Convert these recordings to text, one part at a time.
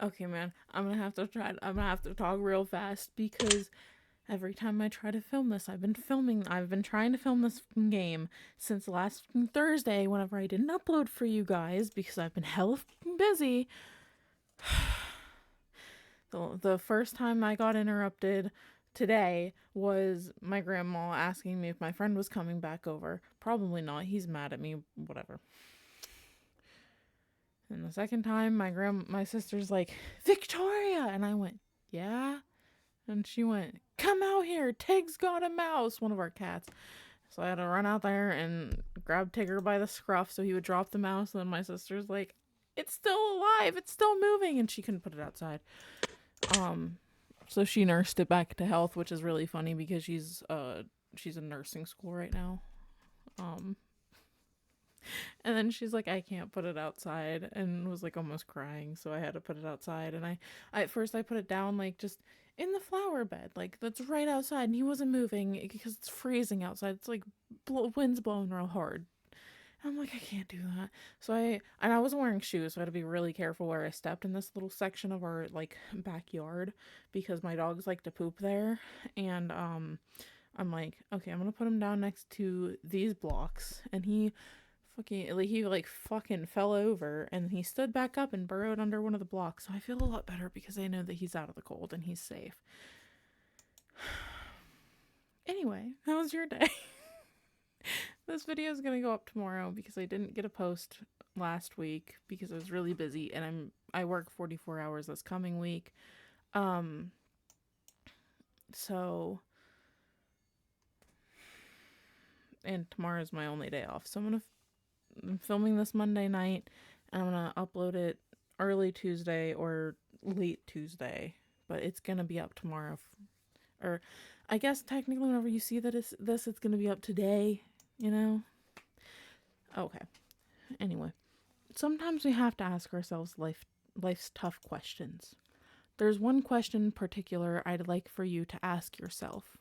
Okay, man. I'm gonna have to talk real fast because every time I try to film this, I've been trying to film this game since last Thursday whenever I didn't upload for you guys because I've been hella busy. The first time I got interrupted today was my grandma asking me if my friend was coming back over. Probably not. He's mad at me, whatever. And the second time my sister's like, "Victoria." And I went, "Yeah." And she went, "Come out here. Tig's got a mouse," one of our cats. So I had to run out there and grab Tigger by the scruff so he would drop the mouse. And then my sister's like, "It's still alive. It's still moving." And she couldn't put it outside. Um, so she nursed it back to health, which is really funny because she's in nursing school right now. Um, and then she's like, "I can't put it outside," and was like almost crying. So I had to put it outside. And I at first I put it down like just in the flower bed, like that's right outside, and he wasn't moving because it's freezing outside. It's like wind's blowing real hard. I'm like, I can't do that. And I wasn't wearing shoes, so I had to be really careful where I stepped in this little section of our like backyard because my dogs like to poop there. And I'm like, okay, I'm gonna put him down next to these blocks, and he like fucking fell over, and he stood back up and burrowed under one of the blocks. So I feel a lot better because I know that he's out of the cold and he's safe. Anyway, how was your day? This video is gonna go up tomorrow because I didn't get a post last week because I was really busy, and I work 44 hours this coming week. Um, so and tomorrow is my only day off, so I'm filming this Monday night, and I'm gonna upload it early Tuesday or late Tuesday, but it's gonna be up tomorrow, or I guess technically whenever you see that it's gonna be up today. You know. Okay. Anyway, sometimes we have to ask ourselves life's tough questions. There's one question in particular I'd like for you to ask yourself.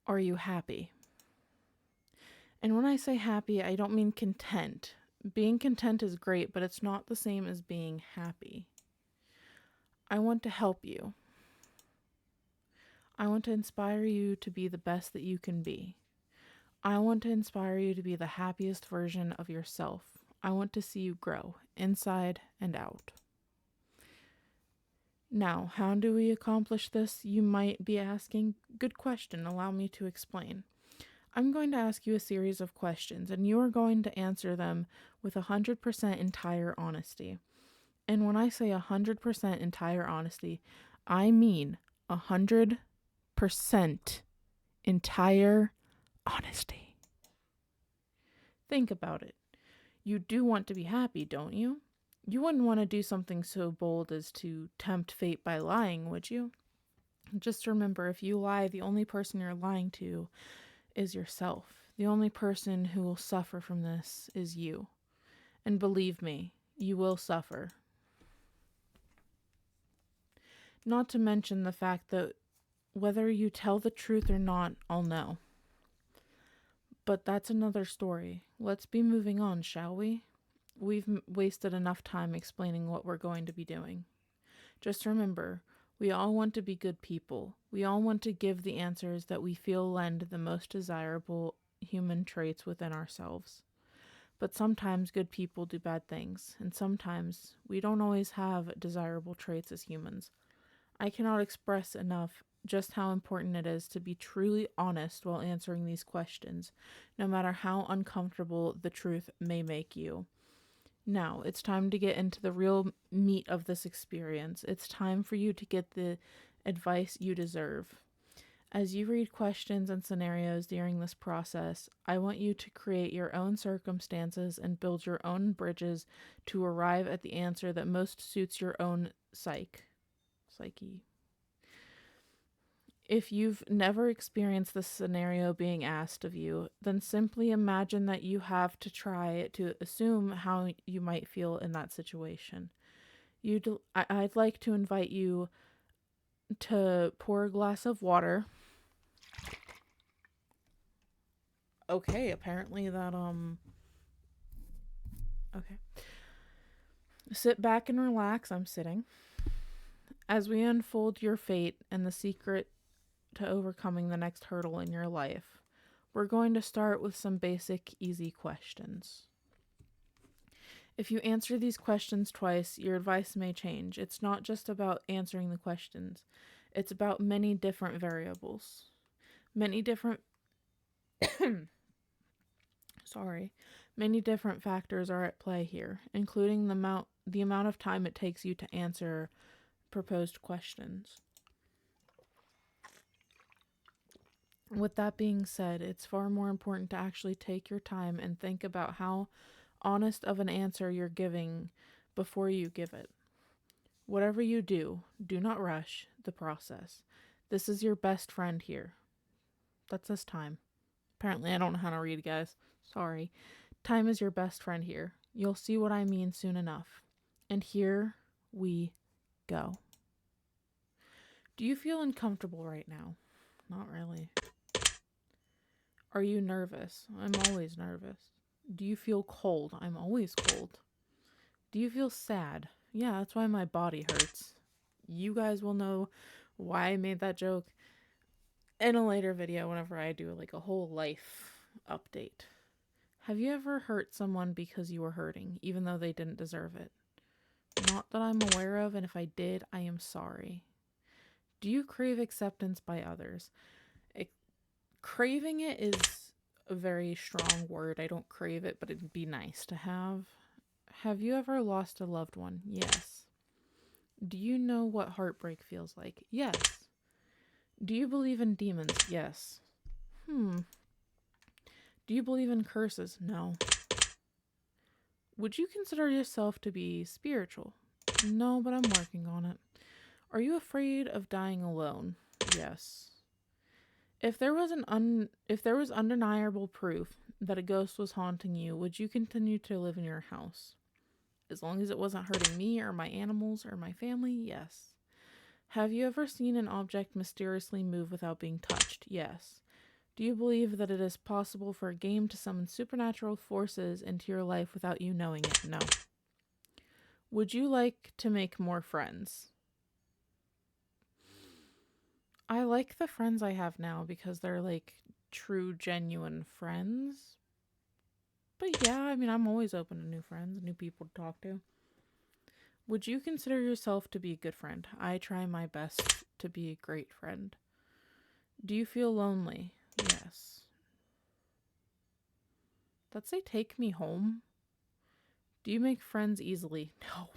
Are you happy? And when I say happy, I don't mean content. Being content is great, but it's not the same as being happy. I want to help you. I want to inspire you to be the best that you can be. I want to inspire you to be the happiest version of yourself. I want to see you grow, inside and out. Now, how do we accomplish this? You might be asking. Good question. Allow me to explain. I'm going to ask you a series of questions, and you are going to answer them with 100% entire honesty. And when I say 100% entire honesty, I mean 100% entire honesty. Think about it. You do want to be happy, don't you? You wouldn't want to do something so bold as to tempt fate by lying, would you? Just remember, if you lie, the only person you're lying to is yourself. The only person who will suffer from this is you. And believe me, you will suffer. Not to mention the fact that whether you tell the truth or not, I'll know. But that's another story. Let's be moving on, shall we? We've wasted enough time explaining what we're going to be doing. Just remember, we all want to be good people. We all want to give the answers that we feel lend the most desirable human traits within ourselves. But sometimes good people do bad things, and sometimes we don't always have desirable traits as humans. I cannot express enough just how important it is to be truly honest while answering these questions, no matter how uncomfortable the truth may make you. Now, it's time to get into the real meat of this experience. It's time for you to get the advice you deserve. As you read questions and scenarios during this process, I want you to create your own circumstances and build your own bridges to arrive at the answer that most suits your own psyche. If you've never experienced this scenario being asked of you, then simply imagine that you have to try to assume how you might feel in that situation. I'd like to invite you to pour a glass of water. Okay, apparently that okay. Sit back and relax. I'm sitting. As we unfold your fate and the secret to overcoming the next hurdle in your life, we're going to start with some basic, easy questions. If you answer these questions twice, your advice may change. It's not just about answering the questions, it's about many different variables. Many different sorry. Many different factors are at play here, including the amount of time it takes you to answer proposed questions. With that being said, it's far more important to actually take your time and think about how honest of an answer you're giving before you give it. Whatever you do, do not rush the process. This is your best friend here. That says time. Apparently, I don't know how to read, guys. Sorry. Time is your best friend here. You'll see what I mean soon enough. And here we go. Do you feel uncomfortable right now? Not really. Are you nervous? I'm always nervous. Do you feel cold? I'm always cold. Do you feel sad? Yeah, that's why my body hurts. You guys will know why I made that joke in a later video whenever I do like a whole life update. Have you ever hurt someone because you were hurting, even though they didn't deserve it? Not that I'm aware of, and if I did, I am sorry. Do you crave acceptance by others? Craving it is a very strong word. I don't crave it, but it'd be nice to have. Have you ever lost a loved one? Yes. Do you know what heartbreak feels like? Yes. Do you believe in demons? Yes. Do you believe in curses? No. Would you consider yourself to be spiritual? No, but I'm working on it. Are you afraid of dying alone? Yes. If there was undeniable proof that a ghost was haunting you, would you continue to live in your house? As long as it wasn't hurting me or my animals or my family, yes. Have you ever seen an object mysteriously move without being touched? Yes. Do you believe that it is possible for a game to summon supernatural forces into your life without you knowing it? No. Would you like to make more friends? I like the friends I have now because they're like true, genuine friends. But yeah, I mean, I'm always open to new friends, new people to talk to. Would you consider yourself to be a good friend? I try my best to be a great friend. Do you feel lonely? Yes. Let's say take me home. Do you make friends easily? No.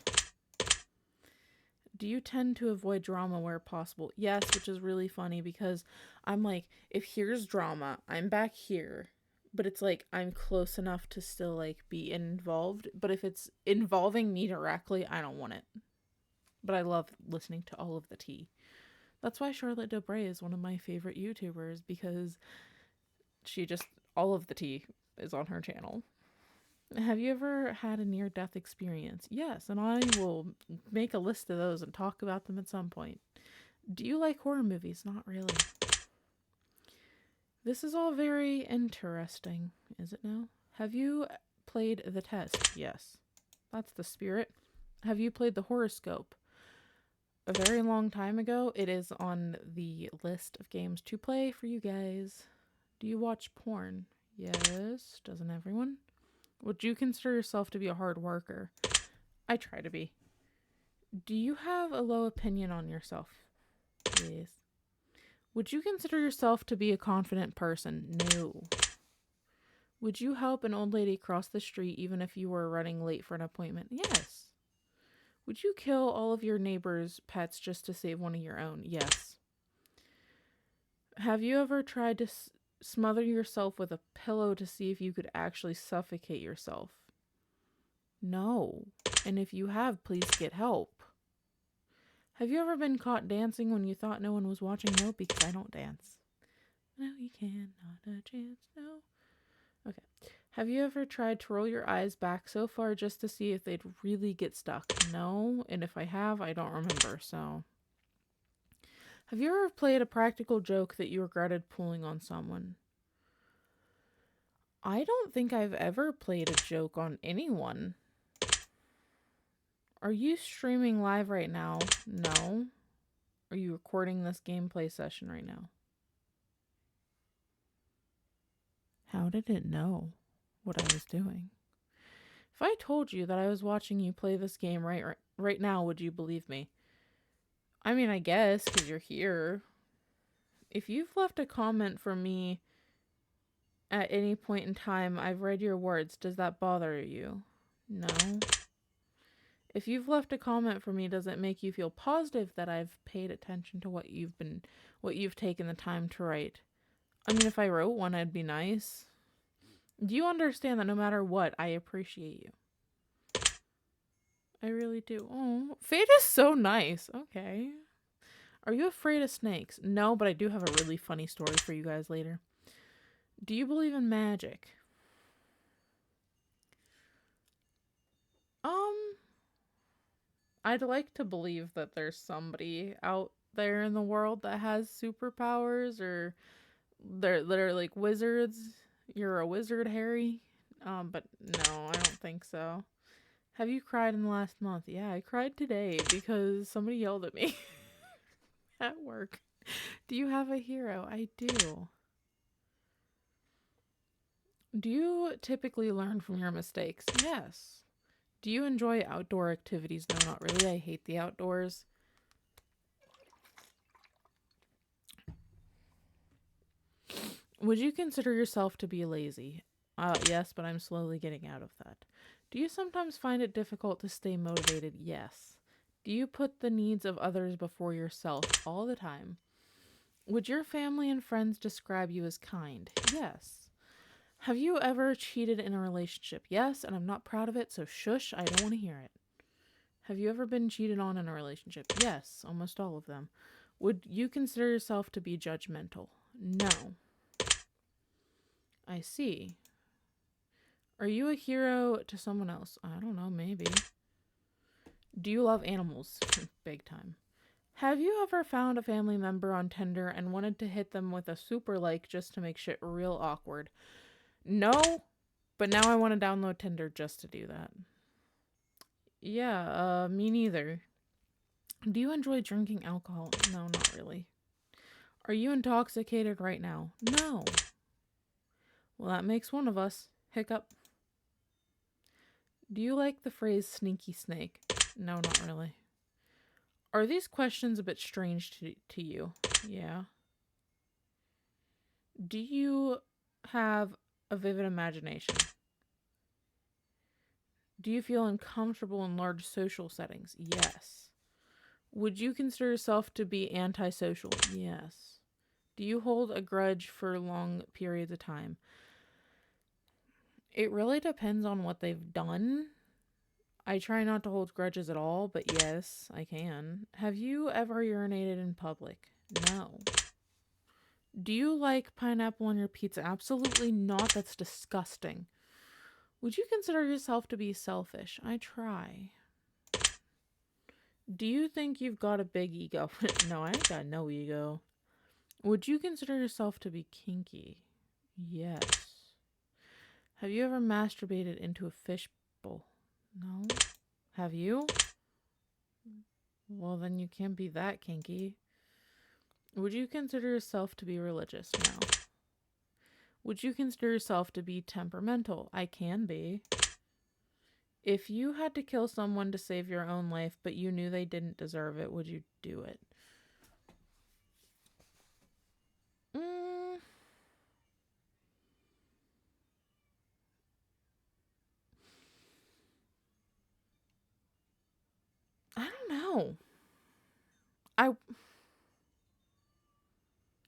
Do you tend to avoid drama where possible? Yes, which is really funny because I'm like, if here's drama, I'm back here. But it's like I'm close enough to still like be involved. But if it's involving me directly, I don't want it. But I love listening to all of the tea. That's why Charlotte Dobray is one of my favorite YouTubers because she just, all of the tea is on her channel. Have you ever had a near-death experience? Yes, and I will make a list of those and talk about them at some point. Do you like horror movies? Not really. This is all very interesting, is it now? Have you played The Test? Yes. That's the spirit. Have you played the Horoscope? A very long time ago. It is on the list of games to play for you guys. Do you watch porn? Yes. Doesn't everyone? Would you consider yourself to be a hard worker? I try to be. Do you have a low opinion on yourself? Yes. Would you consider yourself to be a confident person? No. Would you help an old lady cross the street even if you were running late for an appointment? Yes. Would you kill all of your neighbors' pets just to save one of your own? Yes. Have you ever tried to smother yourself with a pillow to see if you could actually suffocate yourself? No. And if you have, please get help. Have you ever been caught dancing when you thought no one was watching? No, because I don't dance. No, you can, not a chance, no. Okay. Have you ever tried to roll your eyes back so far just to see if they'd really get stuck? No, and if I have, I don't remember, so. Have you ever played a practical joke that you regretted pulling on someone? I don't think I've ever played a joke on anyone. Are you streaming live right now? No. Are you recording this gameplay session right now? How did it know what I was doing? If I told you that I was watching you play this game right now, would you believe me? I mean, I guess, because you're here. If you've left a comment for me at any point in time, I've read your words. Does that bother you? No. If you've left a comment for me, does it make you feel positive that I've paid attention to what you've taken the time to write? I mean, if I wrote one, I'd be nice. Do you understand that no matter what, I appreciate you? I really do. Oh, Fate is so nice. Okay. Are you afraid of snakes? No, but I do have a really funny story for you guys later. Do you believe in magic? I'd like to believe that there's somebody out there in the world that has superpowers, or that are like wizards. You're a wizard, Harry. But no, I don't think so. Have you cried in the last month? Yeah, I cried today because somebody yelled at me at work. Do you have a hero? I do. Do you typically learn from your mistakes? Yes. Do you enjoy outdoor activities? No, not really. I hate the outdoors. Would you consider yourself to be lazy? Yes, but I'm slowly getting out of that. Do you sometimes find it difficult to stay motivated? Yes. Do you put the needs of others before yourself all the time? Would your family and friends describe you as kind? Yes. Have you ever cheated in a relationship? Yes, and I'm not proud of it, so shush, I don't want to hear it. Have you ever been cheated on in a relationship? Yes, almost all of them. Would you consider yourself to be judgmental? No. I see. Are you a hero to someone else? I don't know, maybe. Do you love animals? Big time. Have you ever found a family member on Tinder and wanted to hit them with a super like just to make shit real awkward? No, but now I want to download Tinder just to do that. Yeah, me neither. Do you enjoy drinking alcohol? No, not really. Are you intoxicated right now? No. Well, that makes one of us. Hiccup. Do you like the phrase sneaky snake? No, not really. Are these questions a bit strange to you? Yeah. Do you have a vivid imagination? Do you feel uncomfortable in large social settings? Yes. Would you consider yourself to be antisocial? Yes. Do you hold a grudge for long periods of time? It really depends on what they've done. I try not to hold grudges at all, but yes, I can. Have you ever urinated in public? No. Do you like pineapple on your pizza? Absolutely not. That's disgusting. Would you consider yourself to be selfish? I try. Do you think you've got a big ego? No, I ain't got no ego. Would you consider yourself to be kinky? Yes. Have you ever masturbated into a fishbowl? No. Have you? Well, then you can't be that kinky. Would you consider yourself to be religious? No. Would you consider yourself to be temperamental? I can be. If you had to kill someone to save your own life, but you knew they didn't deserve it, would you do it? I don't know.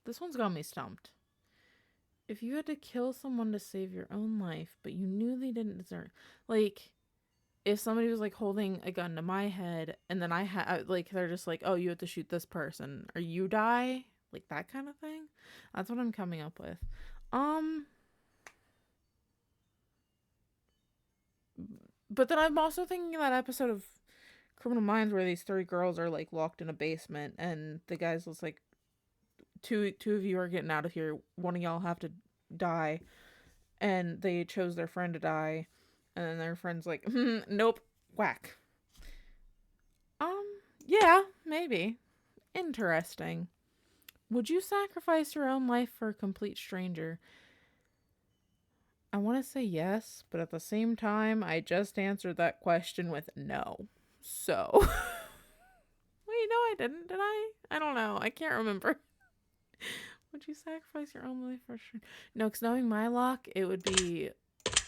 This one's got me stumped. If you had to kill someone to save your own life, but you knew they didn't deserve, like, if somebody was like holding a gun to my head, and then they're just like, oh, you have to shoot this person or you die, like that kind of thing. That's what I'm coming up with. But then I'm also thinking of that episode of Criminal Minds where these three girls are like locked in a basement, and the guy's just like, two of you are getting out of here. One of y'all have to die, and they chose their friend to die, and then their friend's like, nope, whack. Yeah, maybe. Interesting. Would you sacrifice your own life for a complete stranger? I want to say yes, but at the same time, I just answered that question with no. So, wait, no, I didn't, did I? I don't know. I can't remember. Would you sacrifice your own life for sure? No, because knowing my luck, it would be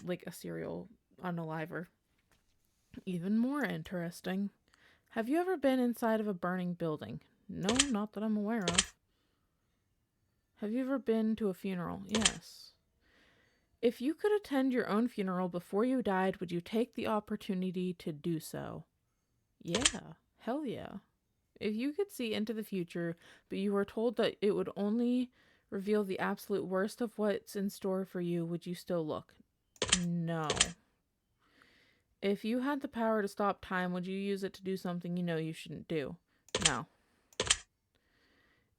like a serial unaliver. Even more interesting. Have you ever been inside of a burning building? No, not that I'm aware of. Have you ever been to a funeral? Yes. If you could attend your own funeral before you died, would you take the opportunity to do so? Yeah, hell yeah. If you could see into the future, but you were told that it would only reveal the absolute worst of what's in store for you, would you still look? No. If you had the power to stop time, would you use it to do something you know you shouldn't do? No.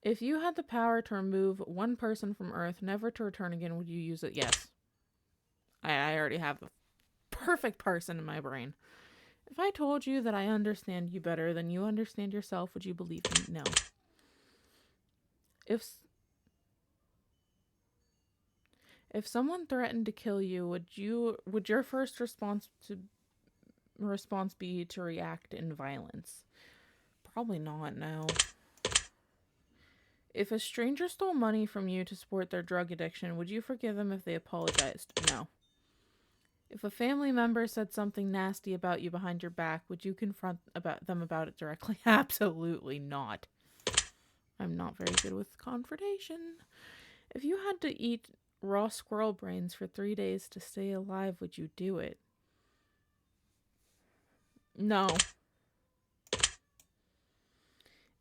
If you had the power to remove one person from Earth, never to return again, would you use it? Yes. I already have the perfect person in my brain. If I told you that I understand you better than you understand yourself, would you believe me? No. If if someone threatened to kill you, would your first response be to react in violence? Probably not, no. If a stranger stole money from you to support their drug addiction, would you forgive them if they apologized? No. If a family member said something nasty about you behind your back, would you confront them about it directly? Absolutely not. I'm not very good with confrontation. If you had to eat raw squirrel brains for 3 days to stay alive, would you do it? No.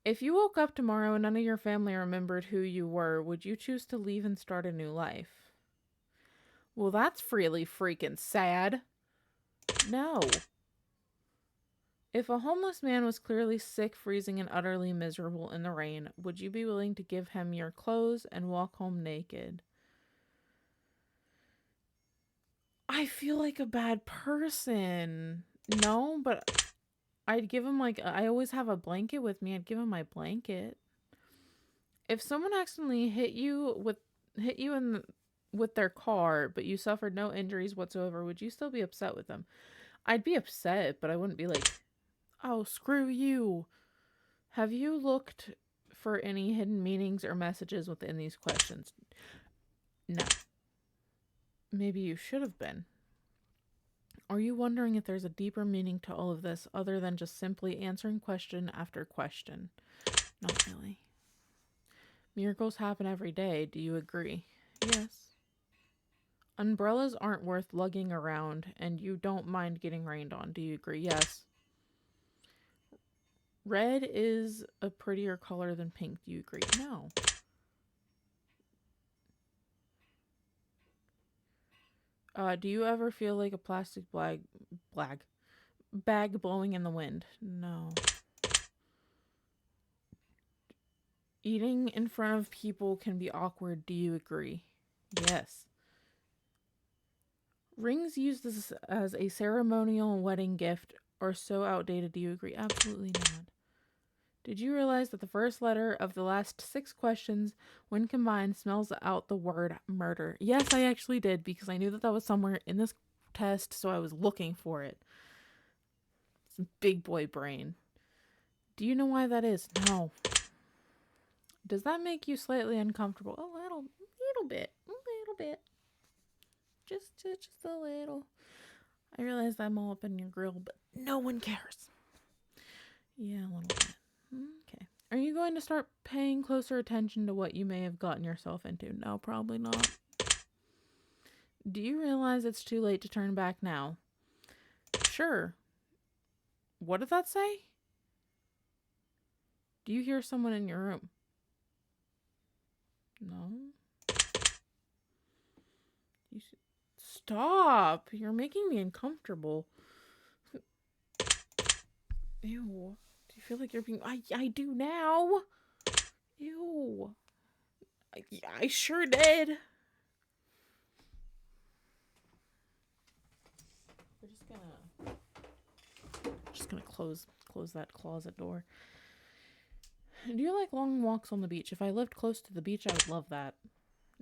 If you woke up tomorrow and none of your family remembered who you were, would you choose to leave and start a new life? Well, that's really freaking sad. No. If a homeless man was clearly sick, freezing, and utterly miserable in the rain, would you be willing to give him your clothes and walk home naked? I feel like a bad person. No, but I'd give him like I always have a blanket with me. I'd give him my blanket. If someone accidentally hit you in the, with their car, but you suffered no injuries whatsoever, would you still be upset with them? I'd be upset, but I wouldn't be like, "Oh, screw you." Have you looked for any hidden meanings or messages within these questions? No. Maybe you should have been. Are you wondering if there's a deeper meaning to all of this other than just simply answering question after question? Not really. Miracles happen every day. Do you agree? Yes. Umbrellas aren't worth lugging around, and you don't mind getting rained on. Do you agree? Yes. Red is a prettier color than pink. Do you agree? No. Do you ever feel like a plastic bag blowing in the wind? No. Eating in front of people can be awkward. Do you agree? Yes. Rings used as a ceremonial wedding gift are so outdated. Do you agree? Absolutely not. Did you realize that the first letter of the last 6 questions, when combined, spells out the word murder? Yes, I actually did, because I knew that was somewhere in this test, so I was looking for it. It's big boy brain. Do you know why that is? No. Does that make you slightly uncomfortable? A little bit. Just a little. I realize I'm all up in your grill, but no one cares. Yeah, a little bit. Okay. Are you going to start paying closer attention to what you may have gotten yourself into? No, probably not. Do you realize it's too late to turn back now? Sure. What did that say? Do you hear someone in your room? No. You should stop. You're making me uncomfortable. Ew. Do you feel like you're being... I do now. Ew. I sure did. We're just gonna just gonna close that closet door. Do you like long walks on the beach? If I lived close to the beach, I would love that.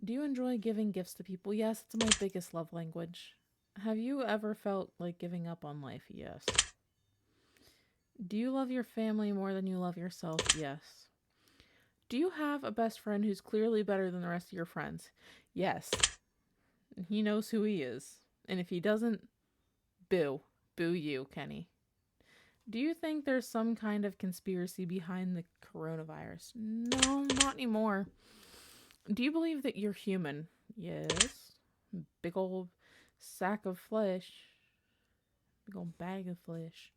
Do you enjoy giving gifts to people? Yes, it's my biggest love language. Have you ever felt like giving up on life? Yes. Do you love your family more than you love yourself? Yes. Do you have a best friend who's clearly better than the rest of your friends? Yes. He knows who he is. And if he doesn't, boo. Boo you, Kenny. Do you think there's some kind of conspiracy behind the coronavirus? No, not anymore. Do you believe that you're human? Yes. Big old sack of flesh. Big old bag of flesh.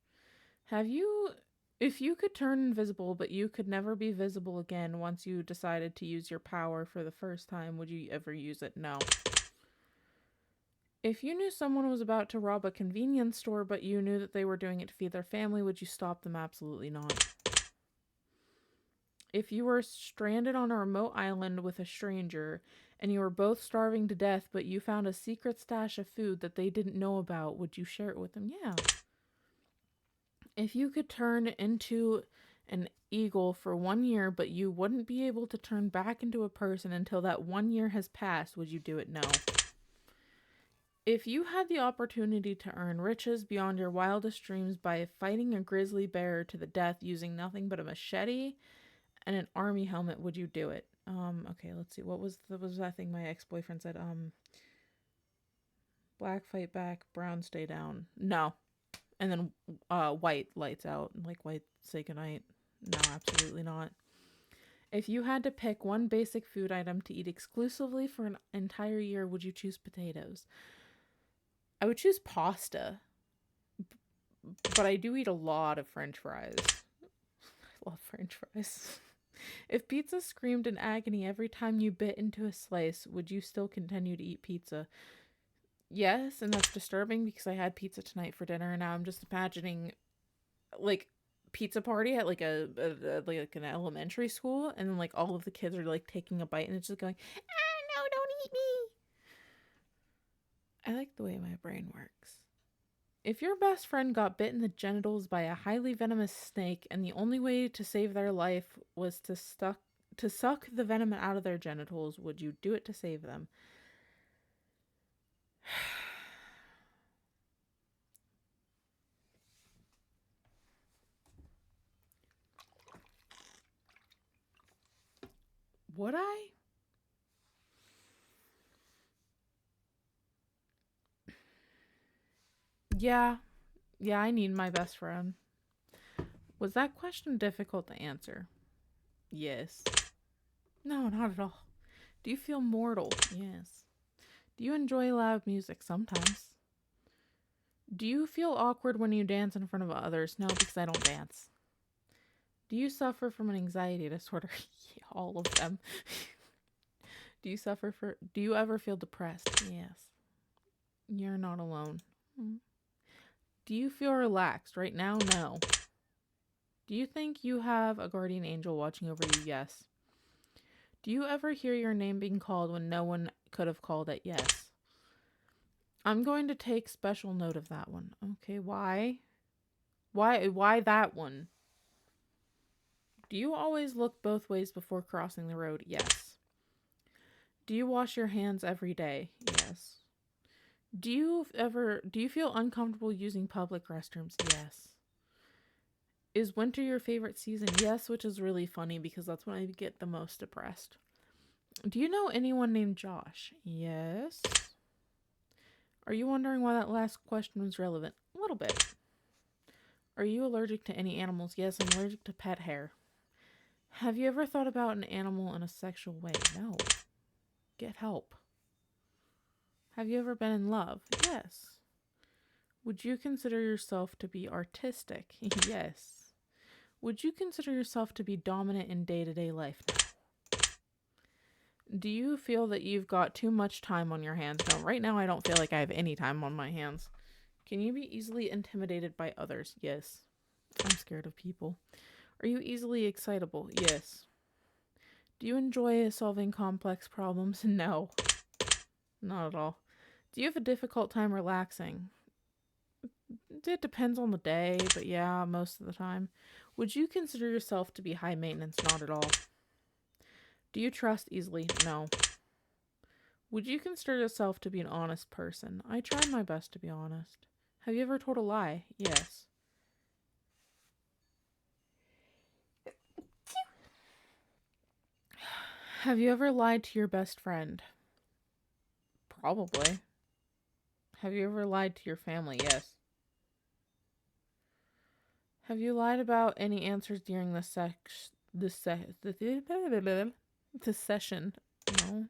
If you could turn invisible but you could never be visible again once you decided to use your power for the first time, would you ever use it? No. If you knew someone was about to rob a convenience store but you knew that they were doing it to feed their family, would you stop them? Absolutely not. If you were stranded on a remote island with a stranger and you were both starving to death but you found a secret stash of food that they didn't know about, would you share it with them? Yeah. If you could turn into an eagle for 1 year but you wouldn't be able to turn back into a person until that 1 year has passed, would you do it? No. If you had the opportunity to earn riches beyond your wildest dreams by fighting a grizzly bear to the death using nothing but a machete and an army helmet, would you do it? Okay, let's see. What was that thing my ex-boyfriend said? Black fight back, brown stay down. No. And then white lights out. Like white say goodnight. No, absolutely not. If you had to pick one basic food item to eat exclusively for an entire year, would you choose potatoes? I would choose pasta, but I do eat a lot of French fries. I love French fries. If pizza screamed in agony every time you bit into a slice, would you still continue to eat pizza? Yes, and that's disturbing because I had pizza tonight for dinner, and now I'm just imagining, like, pizza party at like like an elementary school, and then like all of the kids are like taking a bite, and it's just going, ah, no, don't eat me. I like the way my brain works. If your best friend got bit in the genitals by a highly venomous snake and the only way to save their life was to suck the venom out of their genitals, would you do it to save them? Would I? Yeah. Yeah, I need my best friend. Was that question difficult to answer? Yes. No, not at all. Do you feel mortal? Yes. Do you enjoy loud music? Sometimes. Do you feel awkward when you dance in front of others? No, because I don't dance. Do you suffer from an anxiety disorder? Yeah, all of them. Do you ever feel depressed? Yes. You're not alone. Do you feel relaxed right now? No. Do you think you have a guardian angel watching over you? Yes. Do you ever hear your name being called when no one could have called it? Yes. I'm going to take special note of that one. Okay, why? Why that one? Do you always look both ways before crossing the road? Yes. Do you wash your hands every day? Yes. Do you feel uncomfortable using public restrooms? Yes. Is winter your favorite season? Yes, which is really funny because that's when I get the most depressed. Do you know anyone named Josh? Yes. Are you wondering why that last question was relevant? A little bit. Are you allergic to any animals? Yes, I'm allergic to pet hair. Have you ever thought about an animal in a sexual way? No. Get help. Have you ever been in love? Yes. Would you consider yourself to be artistic? Yes. Would you consider yourself to be dominant in day-to-day life? No. Do you feel that you've got too much time on your hands? No, right now I don't feel like I have any time on my hands. Can you be easily intimidated by others? Yes. I'm scared of people. Are you easily excitable? Yes. Do you enjoy solving complex problems? No. Not at all. Do you have a difficult time relaxing? It depends on the day, but yeah, most of the time. Would you consider yourself to be high maintenance? Not at all. Do you trust easily? No. Would you consider yourself to be an honest person? I try my best to be honest. Have you ever told a lie? Yes. Have you ever lied to your best friend? Probably. Have you ever lied to your family? Yes. Have you lied about any answers during the session? No.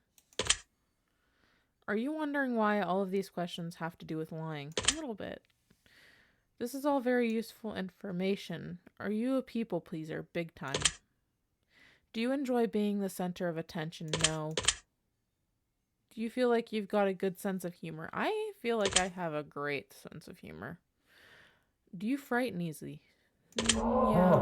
Are you wondering why all of these questions have to do with lying? A little bit. This is all very useful information. Are you a people pleaser? Big time. Do you enjoy being the center of attention? No. Do you feel like you've got a good sense of humor? I feel like I have a great sense of humor. Do you frighten easily? Yeah.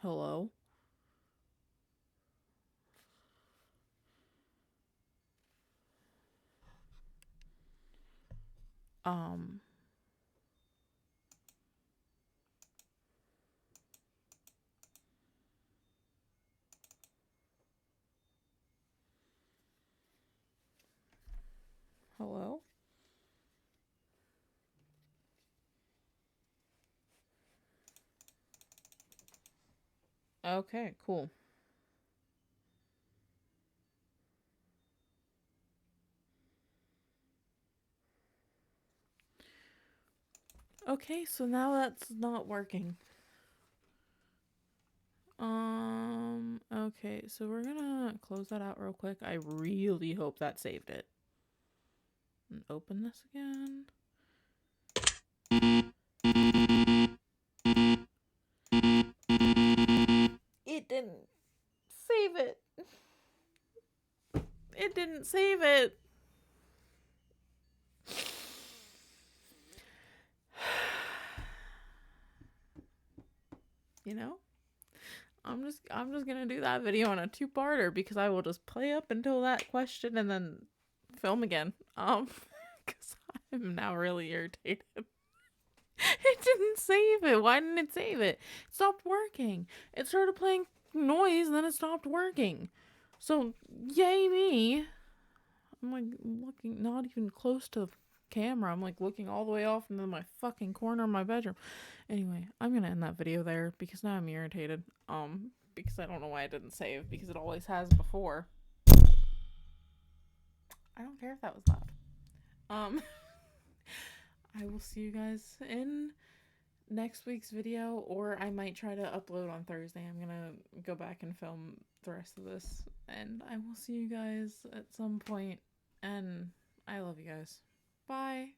Hello? Um. Hello? Okay, cool. Okay, so now that's not working. Okay, so we're gonna close that out real quick. I really hope that saved it. And open this again. It didn't save it. It didn't save it. You know? I'm just gonna do that video on a two-parter because I will just play up until that question and then film again. Because I'm now really irritated. It didn't save it. Why didn't it save it? It stopped working. It started playing noise, and then it stopped working. So, yay me. I'm like looking not even close to the camera. I'm like looking all the way off into my fucking corner of my bedroom. Anyway, I'm gonna end that video there because now I'm irritated. Because I don't know why it didn't save because it always has before. I don't care if that was loud. I will see you guys in next week's video, or I might try to upload on Thursday. I'm gonna go back and film the rest of this, and I will see you guys at some point, and I love you guys. Bye.